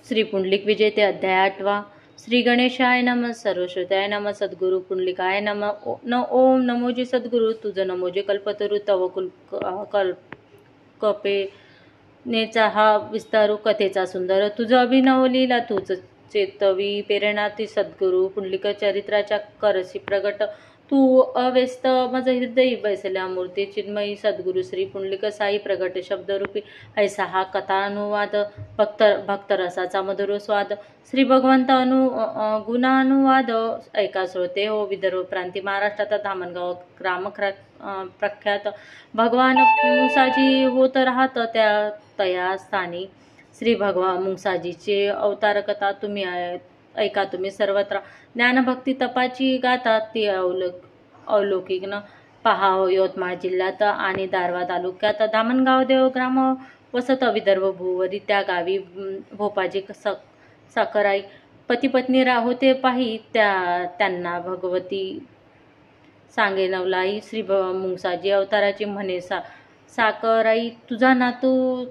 श्री पुंडलिक विजय अध्याय 8 श्री गणेशाय नमः सर्वश्रुताय नमः सद्गुरु पुंडलिकाय नमः ओम नमोजी सद्गुरु तुझ नमोजी कल्पतरु तव कल्पनेचा हा विस्तारू कथेचा सुंदर तुझ अभिनव लीला तुझ चेतवी प्रेरणा ती सद्गुरु पुंडलिक चरित्राच्या करसी प्रगट तू अव्यस्त मज हृदयी बैसल्या मूर्ती चिन्मयी सद्गुरु श्री पुंडलिक साई प्रगट शब्दरूपी ऐसा हा कथानुवाद भक्तरसाचा मधुर स्वाद श्री भगवंत गुणानुवाद ऐका श्रोते हो विदर्भ प्रांती महाराष्ट्रात धामणगाव ग्राम प्रख्यात भगवान मुसाजी होत राहत तया स्थानी श्री भगवान मुसाजीचे अवतार कथा तुम्ही ऐका तुम्ही सर्वत्र ज्ञानभक्ती तपाची गाता ती अवलौकिक न पहा यवतमाळ जिल्ह्यात आणि दारवा तालुक्यात धामणगाव देव ग्राम वसत विदर्भ भूवरी त्या गावी भोपाजी साखराई पती पत्नी होते पाही त्यांना भगवती सांगे नवलाई श्री मुंसाजी अवताराची म्हणे साखराई तुझा नातू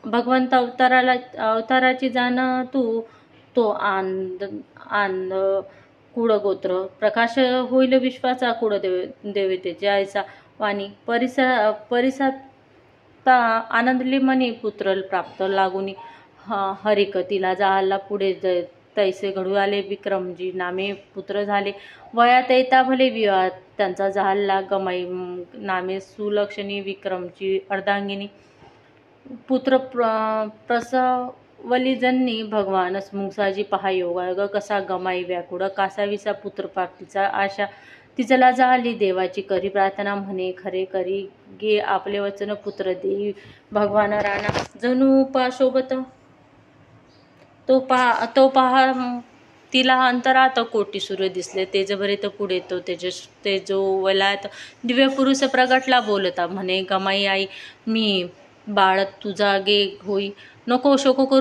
भगवंत अवताराची जाण तू तो आंद कुळगोत्र प्रकाश होईल विश्वाचा कुळ देवतेचे ऐसा वाणी परिसात आनंदली मनी पुत्र प्राप्त लागुनी हरिकतीला जाहला पुढे तैसे घडू आले विक्रमजी नामे पुत्र झाले वयात येता भले विवाह त्यांचा जाहला गमाई नामे सुलक्षणी विक्रमची अर्धांगिनी पुत्र प्रसवलीजन्नी भगवान मुंसाजी पहा योगा कसा गमाई व्याकुळ कासाविसा पुत्र प्राप्तीचा आशा तिचला झाली देवाची करी प्रार्थना म्हणे खरे करी गे आपले वचन पुत्र देई भगवान राणा जणू पाशोबत तो पहा तिला अंतरात कोटी सूर्य दिसले तेजभरित पुढे तो तेजो वलात दिव्य पुरुष प्रगटला बोलता म्हणे गमाई आई मी बाळ तुझा गे होई नको शोक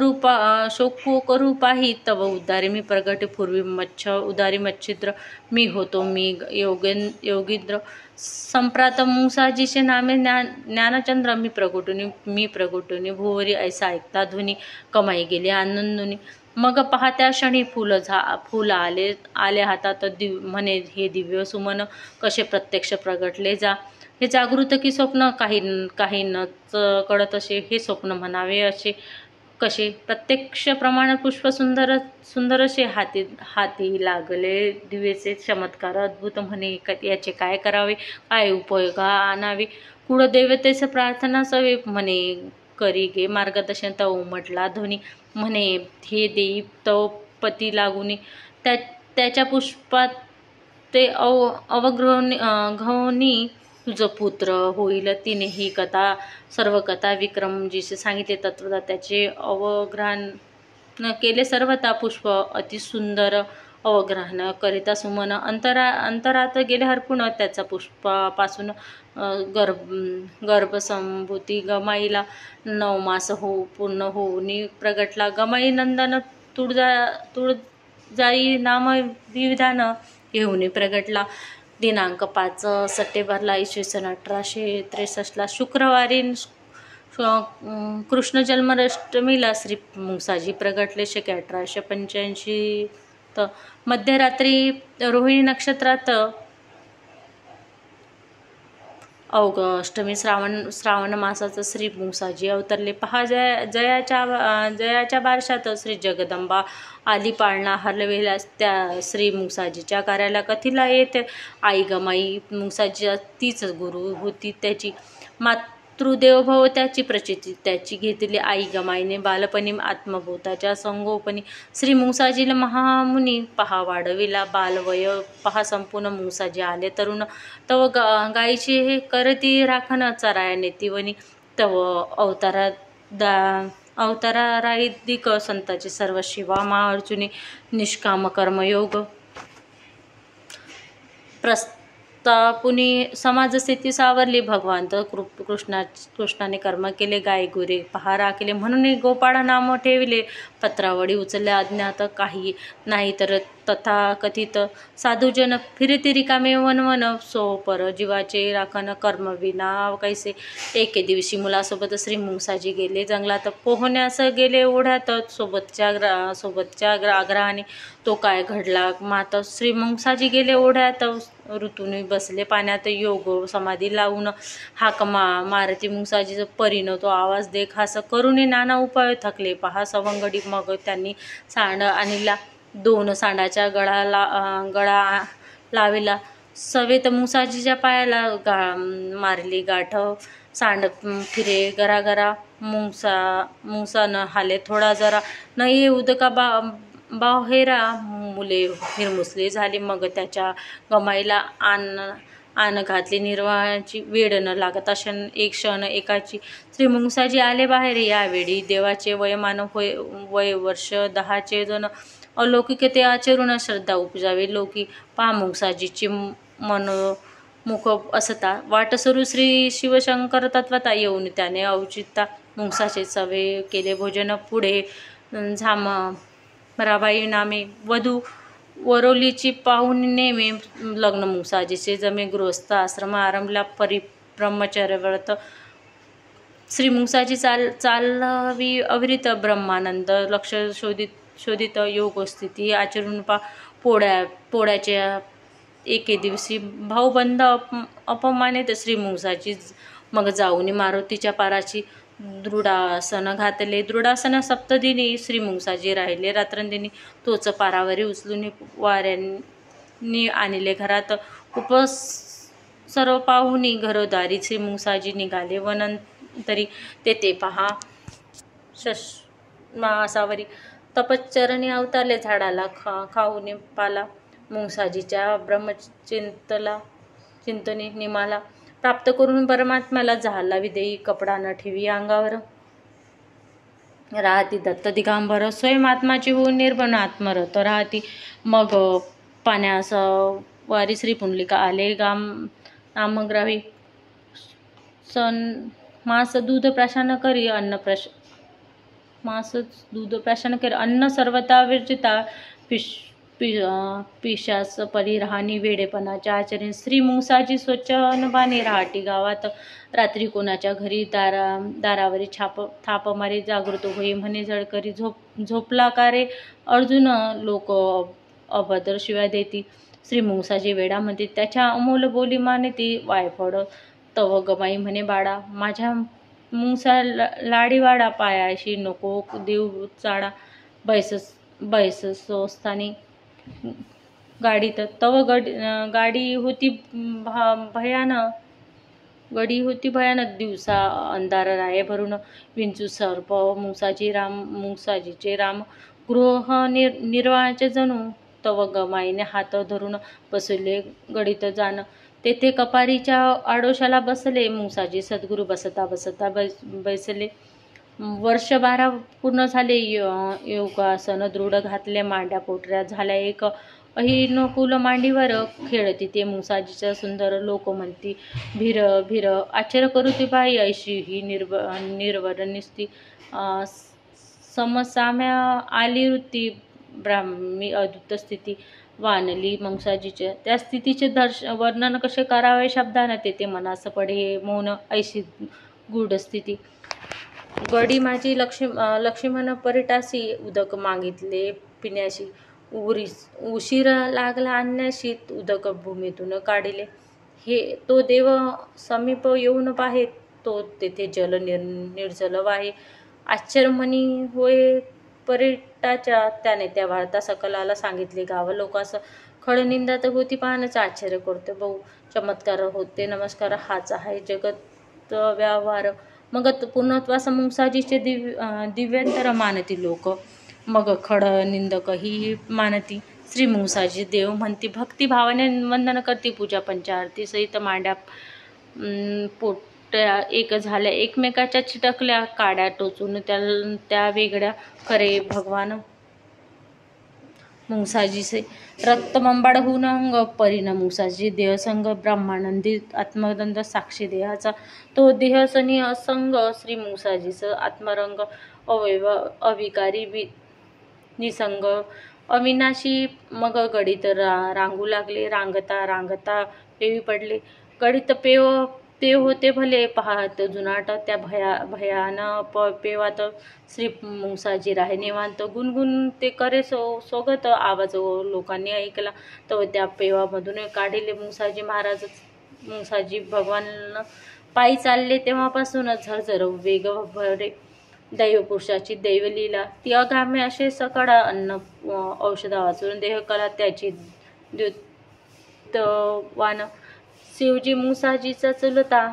करू पाही तव उदारी मी प्रगट पूर्वी उदारी मच्छिद्र मी होतो मी योगिद्र संप्रात मुंसाजीचे नामे ज्ञानचंद्र मी प्रगटुनी भुवरी ऐसा ऐकता ध्वनी कमाई गेली आनंदुनी मग पहा त्या क्षणी फुल आले हातात म्हणे हे दिव्य सुमन कसे प्रत्यक्ष प्रगटले हे जागृत की स्वप्न काही नच कळत असे हे स्वप्न म्हणावे असे कसे प्रत्यक्ष प्रमाणात पुष्प सुंदर असे हाती लागले दिवेचे चमत्कार अद्भुत म्हणे याचे काय करावे काय उपयोग आणावे कुळदेवतेचे प्रार्थना सवे म्हणे करी गे मार्गदर्शन तव उमटला ध्वनी म्हणे हे देई तव पती लागुनी त्याच्या पुष्पात ते अवघवनी तुझ पुत्र होईल तिने ही कथा सर्व कथा विक्रमजीशी सांगितले तत्वता त्याचे अवग्रहण केले सर्वता पुष्प अतिसुंदर अवग्रहण करिता सुमन अंतरात गेले हरपून त्याचा पुष्पापासून गर्भसंभूती गमाईला 9 मास पूर्ण होऊनी प्रगटला गमाई नंदन तुळजाई नाम विधान घेऊन प्रगटला दिनांक 5 सप्टेंबरला इसवी सन 1863 शुक्रवारी कृष्ण जन्माष्टमीला श्री मुंसाजी प्रगटले शके 1885 मध्यरात्री रोहिणी नक्षत्रात अष्टमी श्रावण मासाचं श्री मुंसाजी अवतरले पहा जयाच्या बारशात श्री जगदंबा आली पाळणा हरवेला त्या श्री मुंसाजीच्या कार्याला कथीला येत आई गमाई मुंसाजी तीच गुरु होती त्याची मातृदेवभव त्याची प्रचिती त्याची घेतली आई गमाईने बालपणी आत्मभूताच्या संगोपनी श्री मुंसाजीला महामुनी पहा वाढविला बालवय पहा संपूर्ण मुंसाजी आले तरुण तव गायीची हे करती राखण चराया नेतिवनी तव अवताराधिक संताची सर्व शिवा मा अर्जुनी निष्काम कर्मयोग प्रस्तापुनी समाजस्थिती सावरली भगवंत कृष्णाने कर्म केले गाय गुरे पहा राखले म्हणून गोपाळ नाम ठेविले पत्रावळी उचलल्या अज्ञात काही नाही तर तथाकथित साधूजन फिरती रिकामे वनवन सो पर जीवाचे राखण कर्मविना कैसे. एके दिवशी मुलासोबत श्री मुंगसाजी गेले जंगलात पोहण्यास गेले ओढ्यात सोबतच्या आग्रहाने तो काय घडला मात. श्री मुंगसाजी गेले ओढ्यात ऋतून बसले पाण्यात योग समाधी लावून हाक मारती मुंगसाजीचं परीन तो आवाज दे खास करून नाना उपाय थकले पहा सवंगडी. मग त्यांनी सांड आणला 2 सांडाच्या गळा लाविला सवेत मुंगसाजीच्या पायाला मारली गाठ. सांड फिरे गरागरा मुंगसा न हाले थोडा जरा न ये उदका बाहेरा मुले हिरमुसली झाली. मग त्याच्या गमाईला आन घातली निर्वाहाची वेळ न लागत एक क्षण एकाची श्री मुंगसाजी आले बाहेर. यावेळी देवाचे वयमान वय वर्ष 10चे जण अलौकिक ते आचरून श्रद्धा उपजावे लोकी. पहा मुंगसाजीची मुख असता वाट सरू श्री शिवशंकर तत्वता येऊन त्याने औचित्या मुंगसाचे चवे केले भोजन. पुढे झामराबाई नामे वधू वरोलीची पाहून नेमे लग्न मुंगसाजीचे जमे. गृहस्थ आश्रम आरंभला ब्रह्मचर्य व्रत श्री मुंगसाजी चालवी अविरित ब्रह्मानंद लक्ष शोधित योग स्थिती आचरून पोळ्याच्या एके दिवशी भाऊबंद अपमानित श्री मुंगसाजी मग जाऊन मारुतीच्या पाराची दृढासन घातले. दृढासन सप्तदिनी श्री मुंगसाजी राहिले रात्रंदिनी तोच पारावरी उचलून वाऱ्यांनी आणले घरात. सर्व पाहुणी घरोदारी श्री मुंगसाजी निघाले वनंतरी. तेथे पहा मासावरी तपश्चरणी अवतारले झाडाला खाऊन पाला. मुंगसाजीच्या चिंतनी निमाला प्राप्त करून परमात्म्याला झाला विदेयी. कपडा न ठेवी अंगावर राहती दत्त दिगांबर स्वयं आत्माची होऊन निर्भण आत्मरत राहती. मग पाण्यास वारी श्री पुंडलिका आले नामग्रावी मास दूध प्राशन करी अन्न सर्वता विरचिता पिशास परी राहणी वेडेपणाच्या आचरण. श्री मुंगसाजी स्वच्छ अनबाने राहटी गावात रात्री कोणाच्या घरी दारावरी थाप मारी जागृत होई म्हणे झळकरी झोपला का रे अर्जुन लोक अभद्र शिवाय देती. श्री मुंगसाजी वेडा म्हणते त्याच्या अमोल बोली मानेती वायफळ तव गमाई म्हणे बाळा माझ्या मुंगसा लाडीवाडा पायाशी नको देव चाडा. बैसस्थानी गाडीत तव गाडी होती भयानक दिवसा अंधार राये भरून विंचू सर्प मुंगसाजीचे राम गृह निर्वाहाचे जणू तव गमाईने हात धरून बसले गडीत जाण. तेथे कपारीच्या आडोशाला बसले मुंगसाजी सद्गुरू बसता बैसले. वर्ष 12 पूर्ण झाले योगासन दृढ घातले मांड्या पोटऱ्या झाल्या एक अहिनुकूल मांडीवर खेळती ते मुंगसाजीच्या सुंदर लोक म्हणती भीर आश्चर्य करूती बाई ऐशी ही निर्वर निस्ती समसाम्या आली वृत्ती ब्राह्मी अद्भुत स्थिती वानली मुंगसाजीच्या. त्या स्थितीचे वर्णन कसे करावे शब्दानं तेथे मनास पडे मौन ऐशी गूढ स्थिती. गडी माझी लक्ष्मण परिटासी उदक मागितले पिण्याशी उशीर लागला आणण्याशी उदक भूमीतून काढले. तो देव समीप येऊन पाहे तो तेथे जल निर्जल वाहे. आश्चर्य म्हणी होय परिटाच्या. त्याने त्या वार्ता सकलाला सांगितले. गाव लोकास खळनिंदात होती पाहणच आश्चर्य करते बहु चमत्कार होते नमस्कार हाच आहे जगत व्यवहार. मग पूर्णत्वास मुंगसाजीचे दिव्यांतर मानती लोक मग खडनिंदक ही मानती. श्री मुंगसाजी देव म्हणती भक्तिभावाने वंदन करती पूजा पंचारती सहित मांड्या पोट्या एक झाल्या एकमेकाच्या चिटकल्या काड्या टोचून त्या वेगळ्या करे भगवान मुंगसाजीचे रक्तमंबाड होऊन अंग परिण मुंगसाजी देहसंग ब्रह्मानंदी आत्मदंड साक्षी देहाचा तो देहसनी असंग श्री मुंगसाजीचं आत्मरंग अवयव अविकारी निसंग अविनाशी मग गडीत रांगू लागले. रांगता रांगता पेवी पडले. गडीत पेव होते भले पाहत जुनाट. त्या भयान पेवात श्री मुंसाजी राहे निवांत. गुणगुण ते करे सोगत. आवाज लोकांनी ऐकला. तो त्या पेवामधून काढिले मुंसाजी महाराज. मुंसाजी भगवान पायी चालले. तेव्हापासून झरझर वेग भरे दैवपुरुषाची दैवलीला. ती अगाम्य असे सकळ अन्न औषधा वाचून देह कला त्याची द्युतवान. शिवजी मुंसाजीचा चुलता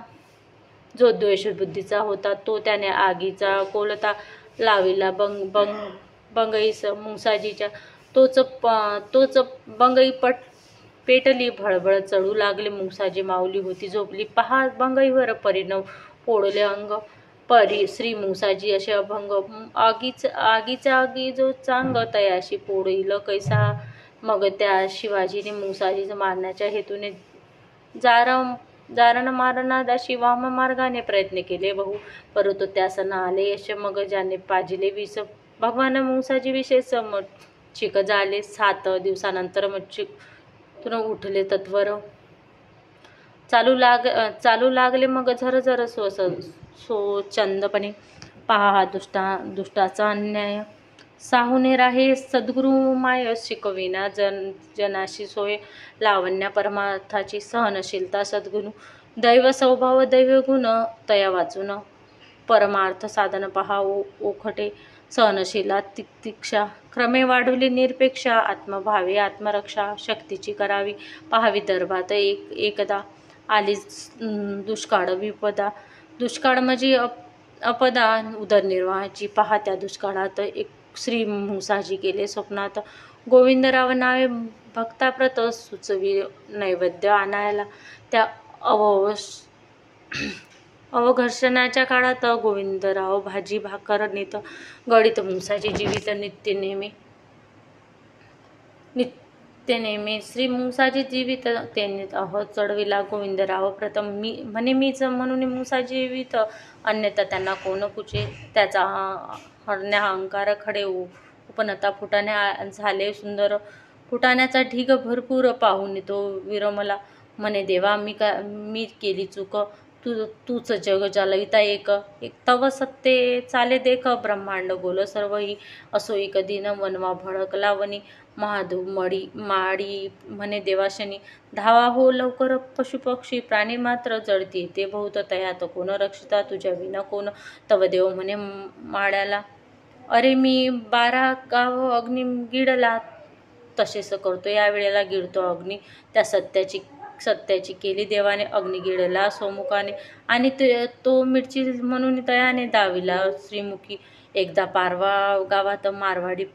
जो द्वेष बुद्धीचा होता, तो त्याने आगीचा कोलता लाविला बंगईस मुंसाजीच्या. तोच बंगई पेटली. भळभळ चढू लागले. मुंसाजी माऊली होती झोपली. पहा बंगईवर परिणव पोळले अंग. परी श्री मुंसाजी असे अभंग. आगीचा आगी जो चांग तयाशी पोळील कैसा. मग त्या शिवाजीने मुंसाजीचा मारण्याच्या हेतूने जारण मारणादाशी वाम मार्गाने प्रयत्न केले बहु, परंतु त्यास न आले यश. मग ज्याने पाजिले विष भगवान मुंसाजी विशेष मच्छिक झाले. 7 दिवसानंतर मच्छिकतून उठले तत्वर. चालू लागले मग झरझर स्वच्छंदपणे. पहा हा दुष्टाचा अन्याय. साहुने राहे सद्गुरु माय शिकविना. जनाशी सोय लावण्या परमार्थाची. सहनशीलता सद्गुरु दैव स्वभाव दैवगुण. तया वाचून परमार्थ साधन पहा ओखटे. सहनशीला तितिक्षा क्रमे वाढवली निरपेक्षा. आत्मभावे आत्मरक्षा शक्तीची करावी. पहा विदर्भात एकदा आली दुष्काळ विपदा. दुष्काळ म्हणजे अपदा उदरनिर्वाहाची. पहा त्या दुष्काळात एक श्री मुंसाजी गेले स्वप्नात. गोविंदराव नावे भक्ताप्रत सुचवी नैवेद्य आणायला. त्या अवघर्षणाच्या काळात गोविंदराव भाजी भाकर नेत. गडीत मुंसाजी जीवित नित्यनेमी. श्री मुंसाजी जीवित त्यांनी चढविला गोविंदराव प्रथम. मीच म्हणून मुंसाजी जीवित. अन्यथा त्यांना कोण पुचे. त्याचा हरण्या अहंकार खडे उपनता. फुटाणे झाले सुंदर. फुटाण्याचा ढीग भरपूर पाहून तो विरमला. म्हणे देवा मी केली चूक. तूच जग चालविता एक. तव सत्ते चाले देख. ब्रह्मांड बोल सर्व ही. असो एक दिन वनवा भडकला वनी. महाधू माडी म्हणे देवाशनी. धावा हो लवकर पशुपक्षी प्राणी मात्र जळती ते बहुत. तयात कोण रक्षिता तुझ्या विना कोण. तव देव म्हणे माड्याला. अरे मी 12 गाव अग्नी गिळला. तसेच करतो या वेळेला गिळतो अग्नी. त्या सत्याची केली देवाने. अग्नी गिळला सोमुखाने. आणि तो मिरची म्हणून तयाने दाविला श्रीमुखी. एकदा पारवा गावात मारवाडी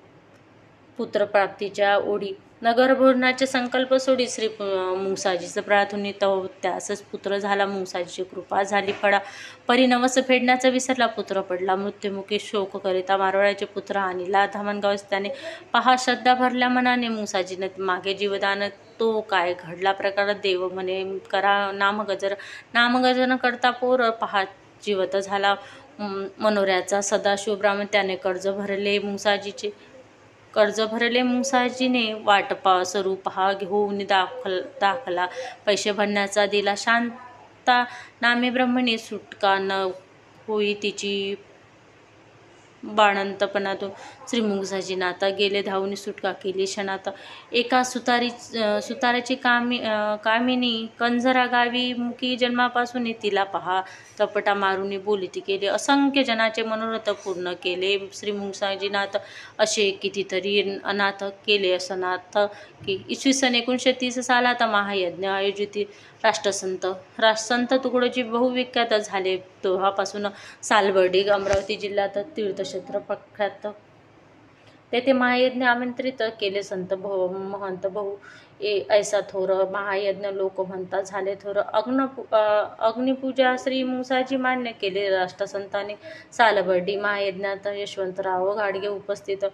पुत्रप्राप्तीच्या ओढी. नगरभरणाचे संकल्प सोडी. श्री मुंसाजीचं प्रार्थनी तव त्यासच पुत्र झाला. मुंसाजीची कृपा झाली फळा. परी नवस फेडण्याचा विसरला. पुत्र पडला मृत्युमुखी. शोक करिता मारवाड्याचे पुत्र आणिला धामणगावस त्याने. पहा श्रद्धा भरल्या मनाने मुंसाजीने मागे जीवदान. तो काय घडला प्रकार. देव म्हणे करा नामगजर करता पोर. पहा जिवत झाला मनोऱ्याचा सदाशिव ब्राह्मण. त्याने कर्ज भरले मुंसाजीने. वाटपा स्वरूप पहा घेऊन दाखला. पैसे भरण्याचा दिला. शांता नामे ब्रह्मणी. सुटका न होई तिची बाळंतपणातून. श्री मुंसाजीने आता गेले धावून. सुटका केली क्षणात. एका सुताराची कामिनी कंजरा गावी मुकी जन्मापासून. तिला पहा तपटा मारून बोलिती केली. असंख्य जनाचे मनोरथ पूर्ण केले श्री मुंसाजीनाथ. असे कितीतरी अनाथ केले असनाथ की. इसवी सन 1930 सालात महायज्ञ आयोजित. राष्ट्रसंत तुकडोजी बहुविख्यात झाले. तेव्हापासून सालबर्डी अमरावती जिल्ह्यात तीर्थक्षेत्र प्रख्यात. तेथे महायज्ञ आमंत्रित केले संत महंत बहु. ऐसा थोर महायज्ञ लोक म्हणता झाले थोर. अग्निपूजा श्री मुंसाजी मान्य केले राष्ट्रसंतांनी. सालबर्डी महायज्ञात यशवंतराव घाडगे उपस्थित.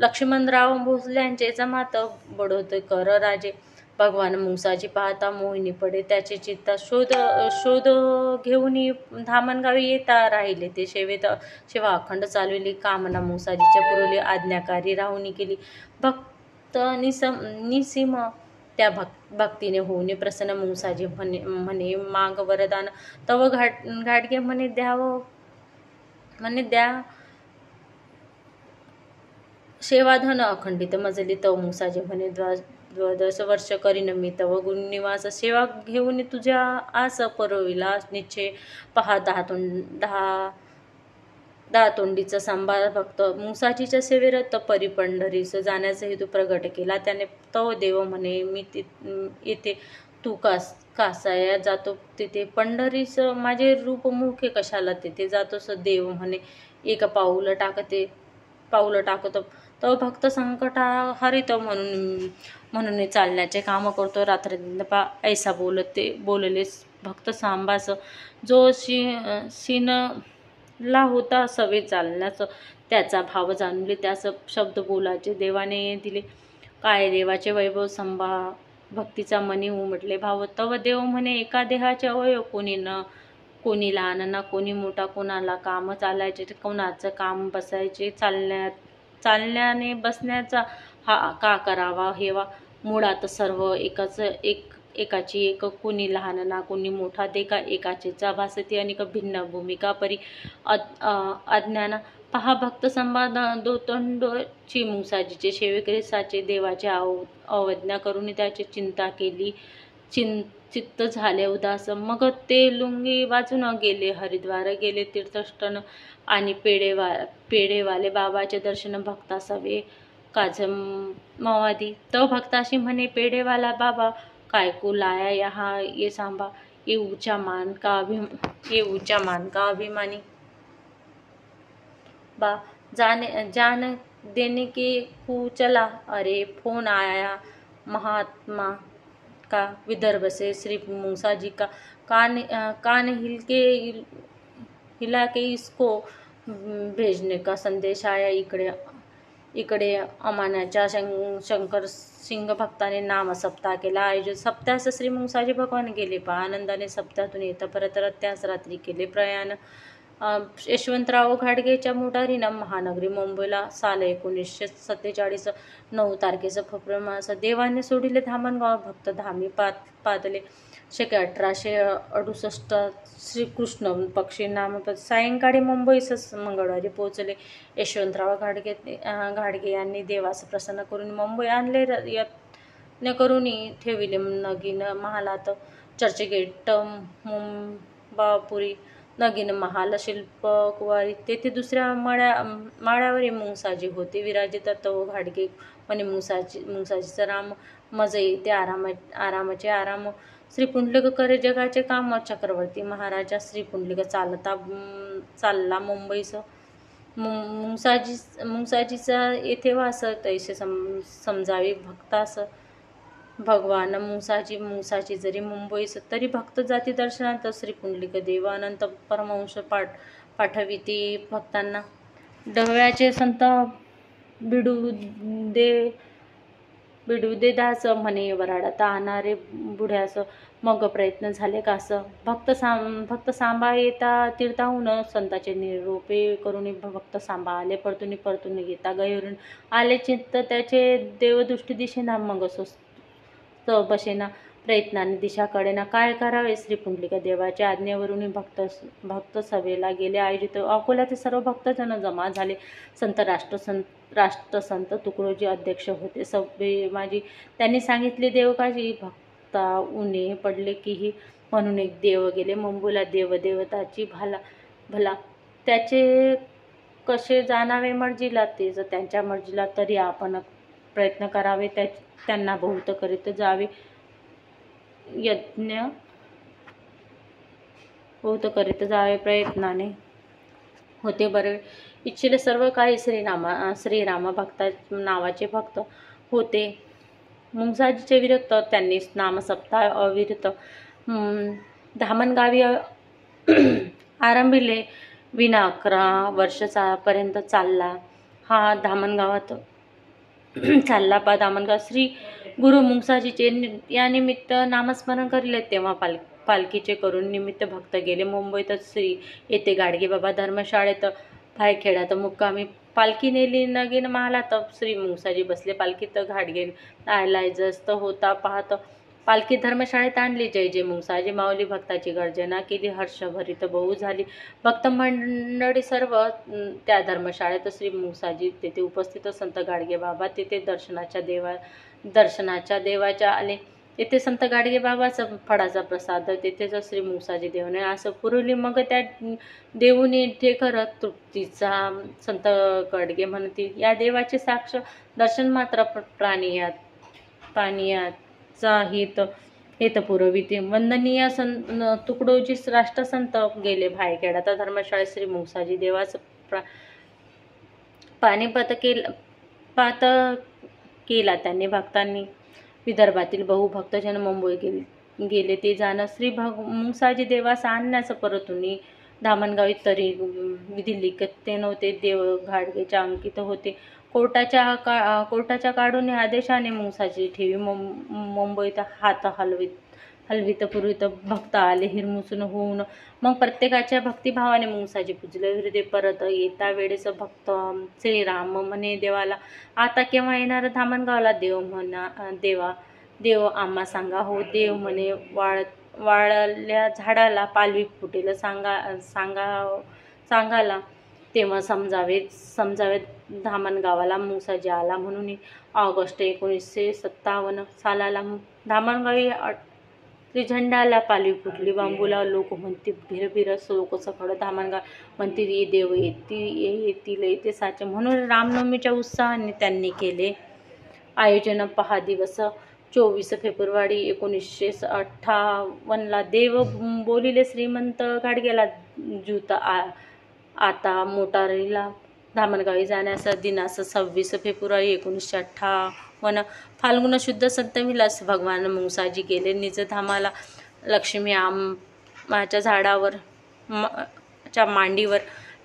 लक्ष्मणराव भोसल्यांचे जमात. बडोदकर राजे. भगवान मुंसाजी पाहता मोहिनी पडे त्याचे चित्ता. शोध घेऊन धामणगावी येता राहिले ते सेवेत. सेवा अखंड चालविली. कामना मुंसाजीच्या पुरवली. आज्ञाकारी राहुनी केली. तर निसीम त्या भक्तीने होऊन प्रसन्न मुंसाजी म्हणे माग वरदान तव घाटगे म्हणे द्यावं म्हणे द्या सेवाधन अखंडित मजली तव मुंसाजी म्हणे द्वादश वर्ष करीन मी तव गुणनिवास सेवा घेऊन तुझ्या आस परविला निश्चय पहा दहा तोंडीचा सांभाळ भक्त मुंसाजीच्या सेवेर तपरी पंढरीस जाण्याचा हेतू प्रगट केला. त्याने तव देव म्हणे मी येथे तू कासाया जातो तिथे पंढरीस माझे रूप मुखे कशाला तिथे जातोस देव म्हणे एक पाऊल टाकतो तो भक्त संकटा हरित म्हणून चालण्याचे काम करतो. रात्री ऐसा बोलले भक्त सांबास जो ला होता सवे चालण्यास त्याचा भाव जाणले त्यास शब्द बोलाचे देवाने दिले. काय देवाचे वैभव संभा भक्तीचा मनी उमटले भाव तव देव म्हणे एका देहाचे अवयव कोणी लहान ना कोणी मोठा कोणाला काम चालायचे कोणाचं काम बसायचे चालण्याने बसण्याचा हा का करावा हेवा मुळात सर्व एकाची एक कोणी लहान ना कोणी मोठा देखा एकाचेचा भासती अनेक भिन्न भूमिका परी अज्ञान पहा भक्त संवाद दोतंडोची मुंसाजीचे सेवेकरी साचे देवाचे अवज्ञा करून त्याची चिंता केली चित्त झाले उदास मग ते लुंगी वाजून गेले हरिद्वार गेले तीर्थस्थन आणि पेडेवाले बाबाचे दर्शन भक्ता सवे काज मवादी तो भक्ताशी म्हणे पेडेवाला बाबा कायको लाया यहाँ ये सांबा ये ऊंचा मान का अभिमानी बा जान देने के को चला अरे फोन आया महात्मा का विदर्भ से श्री मूसा जी का कान हिला के इसको भेजने का संदेश आया. इकडे अमान्याच्या शंकर सिंग भक्ताने नाम सप्ताह केला आयोजित सप्त्यास श्री मुंसाजी भगवान गेले पहा आनंदाने सप्त्यातून येता परत त्याच रात्री केले प्रयाण. यशवंतराव घाटगेच्या मोटारीनं महानगरी मुंबईला साल 1947 9 तारखेचं फरमास देवाने सोडिले धामणगाव भक्त धामी पातले. 1868 श्रीकृष्ण पक्षी नामपद सायंकाळी मुंबईस मंगळवारी पोहोचले. यशवंतराव घाटगे यांनी देवास प्रसन्न करून मुंबई आणले यत्न करून ठेविले नगीन महालात चर्चगेट मुंबापुरी नगीन महाल शिल्पकुवारी तेथे दुसऱ्या माळ्यावरी मुंसाजी होते विराजित. तव घाटगे म्हणे मुंसाजीचा राम मज येते आरामाचे आराम श्री पुंडलिक करे जगाचे काम चक्रवर्ती महाराजा श्री पुंडलिक चालला मुंबईस मुंसाजीचा येथे वास तैसे समजावे भक्तास भगवान मुंसाची जरी मुंबईस तरी भक्त जाती दर्शनात श्री पुंडलिक देव अनंत परमहंस पाठविती भक्तांना. डव्याचे संत बिडुदे दास म्हणे वराडात आणणारे बुढ्यास मग प्रयत्न झाले कास. भक्त सांबा येता तीर्थाहून संताचे निरोपे करून भक्त सांबा आले परतून घेता गैरून आले चित्त त्याचे देवदृष्टी दिशेना मग बसेना प्रयत्नाने दिशाकडे ना काय करावे श्री पुंडलिक देवाच्या आज्ञेवरून भक्त सभेला गेले आयोजित. अकोल्याचे सर्व भक्तजन जमा झाले. संत राष्ट्रसंत तुकडोजी अध्यक्ष होते सभे माझी. त्यांनी सांगितले देवकाजी भक्ता उन्हे पडले की म्हणून एक देव गेले मुंबईला देवदेवताची भला त्याचे कसे जाणावे मर्जीला तेच त्यांच्या मर्जीला तरी आपण प्रयत्न करावे त्यांना बहुत करीत जावे यज्ञ बहुत करीत जावे प्रयत्नाने होते बरे इच्छिले सर्व काही. श्रीरामा भक्ता नावाचे भक्त होते मुंसाजीचे विरक्त त्यांनी नामसप्ताह अविरत धामणगावी आरंभिले. विना 11 वर्षापर्यंत चालला हा धामणगावात चालला पा धामणगाव श्री गुरु मुंसाजीचे या निमित्त नामस्मरण करिले तेव्हा पालखीचे करून निमित्त भक्त गेले मुंबईत श्री येथे गाडगे बाबा धर्मशाळेत पायखेड्यात मुक्कामी पालखी नेली नगीन महालात, श्री मुंगसाजी बसले पालखीत घाटगे जस्त होता पाहत, पालखी धर्मशाळेत आणली. जय जय मुंगसाजी माऊली, भक्ताची गर्जना केली, हर्षभरित बहु झाली भक्त मंडळी सर्व. त्या धर्मशाळेत श्री मुंगसाजी तेथे उपस्थित, संत गाडगे बाबा तेथे दर्शनाच्या देवाच्या आले. तेथे संत गाडगे बाबाचा फळाचा प्रसाद, तेथेच श्री मुंगसाजी देवने असं पुरवली. मग त्या देऊनी ढेकर तृप्तीचा संत गाडगे म्हणती, या देवाचे साक्ष दर्शन मात्र प्राणियाचा हेत पुरविते. वंदनीय तुकडोजी राष्ट्रसंत गेले भायखेडात, धर्मशाळेत श्री मुंगसाजी देवास पानिपत केला त्यांनी. भक्तांनी विदर्भातील बहु भक्तजन मुंबई गेले ते जाण, श्री मुंगसाजी देवास आणण्यास परतुनी धामणगावी तरी विधी ते नव्हते. देव घाटगेच्या अंकित होते. कोर्टाच्या काढून आदेशाने मुंगसाजी ठेवी मुंबईत हात हलवीत पुरवित. भक्त आले हिरमुसून होऊन, मग प्रत्येकाच्या भक्तिभावाने मुंगसाजी पूजले. हृदय परत येता वेळेस भक्त श्रीराम म्हणे देवाला, आता केव्हा येणार धामणगावला? देव आम्हा सांगा हो. देव म्हणे, वाळल्या झाडाला पालवी फुटेल सांगाला तेव्हा समजावे धामणगावाला. मुंगसाजी आला म्हणून ऑगस्ट 1957 सालाला धामणगावी त्रिझंडाला पालवी फुटली. बांबूला लोक म्हणतील भिरभिर लोक सखड, धामणगाव म्हणतील ये देव येतील येते साचे. म्हणून रामनवमीच्या उत्साहाने त्यांनी केले आयोजन. पहा दिवस 24 फेब्रुवारी 1958 देव बोलिले श्रीमंत गाडगेला, जूत आता मोटारीला धामणगावी जाण्यास. दिनास 26 फेब्रुवारी 1958 फाल्गुन शुद्ध सप्तमीलाच भगवान मुंगसाजी गेले निज धामाला. लक्ष्मी आंबाच्या झाडावर मांडीवर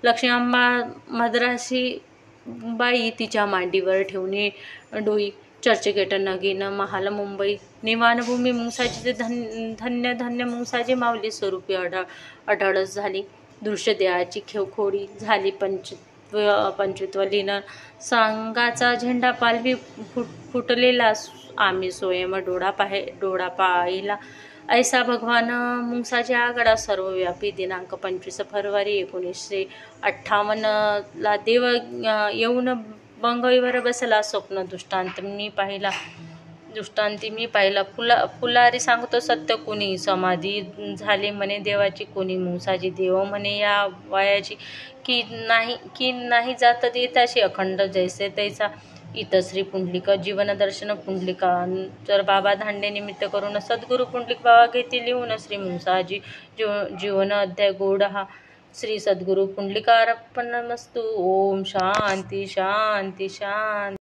लक्ष्मी आंबा मद्रासी बाई तिच्या मांडीवर ठेवणे डोई. चर्चगेट नगीन महाल मुंबई निवाणभूमी. मुंगसाजीचे धन्य धन्य मुंगसाजी माऊली स्वरूपी अढळच झाली. दृश्य देहाची खेवखोडी झाली. पंचत्व लीन सांगाचा झेंडा पालवी फुटलेला आम्ही स्वयं डोळा पाहिला. ऐसा भगवान मुंगसाजी आगडा सर्वव्यापी. दिनांक 25 फेब्रुवारी 1958 देव येऊन बंगईवर बसला. स्वप्न दृष्टांती मी पाहिला. फुलारी सांगतो सत्य, कुणी समाधी झाली म्हणे देवाची, कुणी मुंगसाजी देव म्हणे या वयाची, की नाही जात देताशी अखंड जैसे तैसा. इतश्री पुंडलिक जीवन दर्शन पुंडलिका बाबा धांडे निमित्त करून सद्गुरु पुंडलिक बाबा घेते लिहून. श्री मुंगसाजी जीवन अध्याय गोड हा. श्री सद्गुरु पुंडलिकार्पणमस्तु. ओम शांती शांती शांती.